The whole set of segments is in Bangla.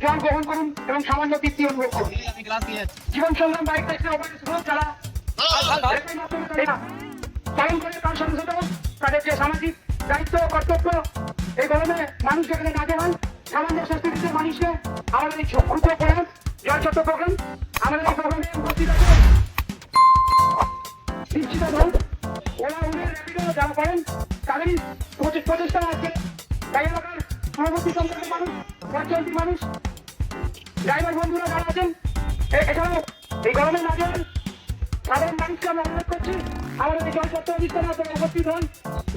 জল গ্রহণ করুন এবং সামান্য তৃপ্তি অনুভব করুন। জীবন সংগ্রাম বাইক ট্যাক্সি অপারেটর যারা পালন করে তার সাথে সাথে তাদের যে সামাজিক দায়িত্ব কর্তব্য, এই গরমে মানুষ যেখানে কাজে হয় সামান্য স্বাস্থ্য দিতে মানুষকে আমাদের এই ক্ষুদ্র প্রয়াস জলছত্র প্রোগ্রাম, আমাদের এই প্রোগ্রামে উপস্থিত আছে দীক্ষিত ধন, ওলা উবের র্যাপিডো যারা করেন তাদেরই প্রচেষ্টা আজকে তাই এলাকার পরবর্তী সম্পর্কের মানুষ, পঞ্চায়েতের মানুষ, ড্রাইভার বন্ধুরা যারা আছেন, এছাড়াও এই গরমের মাঝে সাধারণ মানুষকে আমরা অনুরোধ করছি আমাদের এই জলছত্র অনুষ্ঠানে আপনারা উপস্থিত হন।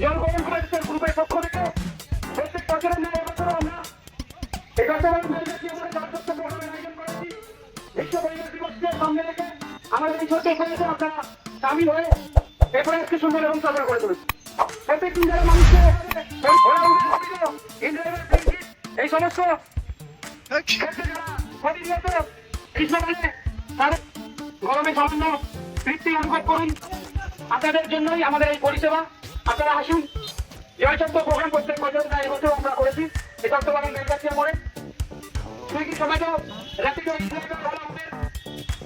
জল গ্রহণ করেছেন গ্রুপের পক্ষ থেকে প্রত্যেক বছরের ন্যায় এবছরও আমরা এই জলছত্র প্রোগ্রামের আয়োজন করেছি। বিশ্ব পরিবেশ দিবসকে সামনে রেখে আমাদের এই ছোট্ট প্রয়াসে আপনারা সামিল হয়ে এই প্রয়াসকে সুন্দর এবং সফল করে তুলেছি। প্রত্যেক দিন যারা মানুষকে এই সমস্ত প্রতিনিয়ত গ্রীষ্মকালে তাদের গরমে সামান্য তৃপ্তি অনুভব করুন। আপনাদের জন্যই আমাদের এই পরিষেবা, আপনারা আসুন। জলছত্র প্রোগ্রাম প্রত্যেক বছর না এবছর আমরা করেছি এই চট্টগ্রাম বেলগাছিয়া মোড়ে সুইগি জোম্যাটো র্যাপিডো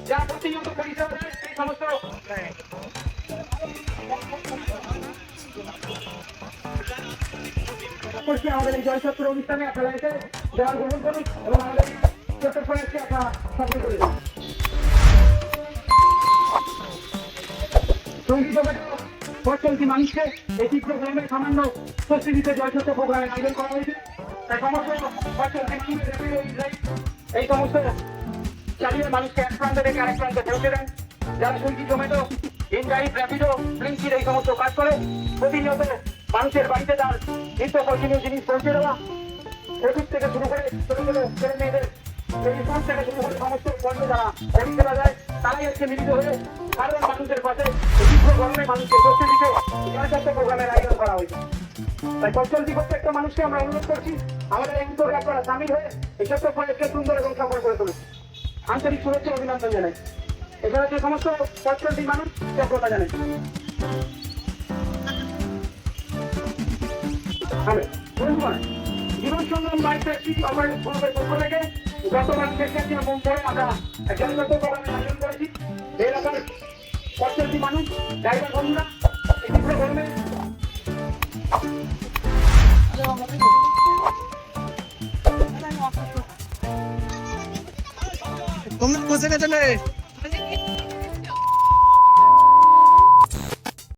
যারা প্রতিনিয়ত পরিষেবা দেয় সেই সমস্ত আমাদের এই জলছত্র অনুষ্ঠানে আপনারা এসে জল গ্রহণ করুন এবং আমাদের ছোট্ট প্রয়াসকে আপনারা সফল করে দিন। চলতি মানুষকে এই তীব্র গরমের সামান্য স্বস্তি দিতে জলছত্র প্রোগ্রামের আয়োজন করা হয়েছে। তাই সমস্ত এই সমস্ত চালিয়ে মানুষকে এক প্রান্ত থেকে আরেক প্রান্তে পৌঁছে দেন। যারা সুইগি জোম্যাটো ইনড্রাইভ র্যাপিডো ব্লিঙ্কির এই সমস্ত কাজ করে প্রতিনিয়ত মানুষের বাড়িতে তার নিত্য প্রয়োজনীয় জিনিস পৌঁছে দেওয়া, ওষুধ থেকে শুরু করে ছোট ছোট ছেলে মেয়েদের রিপোর্ট থেকে শুরু করে সমস্ত পণ্য যারা পরিষেবা দেয় তারাই আজকে মিলিত হয়ে সাধারণ মানুষের পাশে তীব্র গরমে মানুষকে স্বস্তি দিতে জলছত্র প্রোগ্রামের আয়োজন করা হয়েছে। তাই পঞ্চলতি প্রত্যেকটা মানুষকে আমরা অনুরোধ করছি আমাদের এই উদ্যোগে আপনারা সামিল হয়ে এই ছোট্ট প্রয়াসকে সুন্দর এবং সফল করে তুলুন। আন্তরিক শুভেচ্ছা অভিনন্দন জানাই। এছাড়া যে সমস্ত পঞ্চলতি মানুষ যোগ্যতা জানাই। জীবন সংগ্রাম বাইক ট্যাক্সি অপারেটর পক্ষ থেকে গতবার বেলগাছিয়া মোড়ে আমরা জলছত্র প্রোগ্রামের আয়োজন করেছি। এই এলাকার পঞ্চলতি মানুষ, ড্রাইভার বন্ধুরা এই তীব্র গরমে তোমরা পৌঁছে গেছো না?